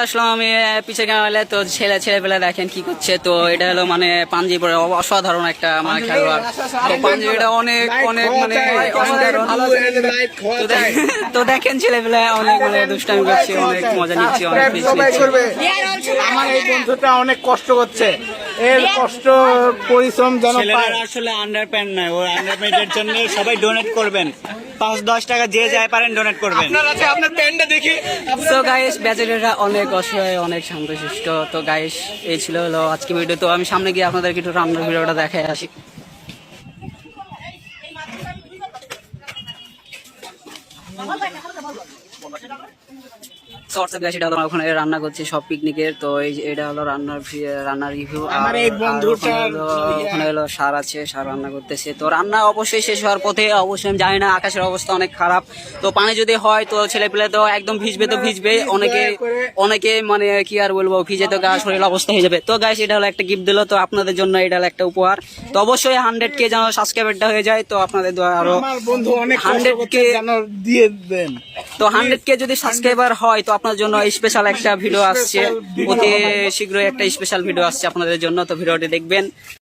আসলাম আমি পিছে গেলে তো ছেলেপেলে দেখেন কি করছে। তো এটা হলো মানে পাঞ্জাবি পরে অসাধারণ একটা মানে খেলোয়াড়। তো পাঞ্জাবিটা অনেক অনেক মানে অসাধারণ। তো দেখেন ছেলেপেলে অনেক মানে দুষ্টামি করছে, অনেক মজা নিচ্ছে, অনেক আমার এই বন্ধুটা অনেক কষ্ট করছে, এর কষ্ট পরিশ্রম যেন পায়। আসলে আন্ডার প্যান্ট নয়, ওর আন্ডার প্যান্টের জন্য সবাই ডোনেট করবেন, 5-10 টাকা যে যায় পারেন ডোনেট করবেন। আপনার প্যান্টটা দেখি। তো গাইস ব্যাচেলাররা অনেক অসহায়, অনেক শান্তশিষ্ট। তো গাইস এই ছিল হলো আজকে ভিডিও। তো আমি সামনে গিয়ে আপনাদেরকে একটু রান্নার ভিডিওটা দেখাই আসি। ওখানে রান্না করছি সব পিকনিকের। তো এটা হলো রান্নার রিভিউ। আমার এই বন্ধুটার ওখানে হলো সার আছে, সার রান্না করতেছে। তো রান্না অবশ্যই শেষ হওয়ার পথে। অবশ্যই আমি জানি না, আকাশের অবস্থা অনেক খারাপ। তো পানি যদি হয় তো ছেলেপেলে তো একদম ভিজবে, তো ভিজবে। অনেকে মানে কি আর বলবো, ভিজে তো গা শরীর অবস্থা হয়ে যাবে। তো গাইস এটা হলো একটা গিফট দিল, তো আপনাদের জন্য এটা হলো একটা উপহার। তো অবশ্যই 100K যেন সাবস্ক্রাইবারটা হয়ে যায়। তো আপনাদের আরো আমার বন্ধু অনেক 100K যেন দিয়ে দেন। তো 100K যদি সাবস্ক্রাইবার হয় তো আপনার জন্য স্পেশাল একটা ভিডিও আসছে, অতি শীঘ্রই একটা স্পেশাল ভিডিও আসছে আপনাদের জন্য। তো ভিডিওটি দেখবেন।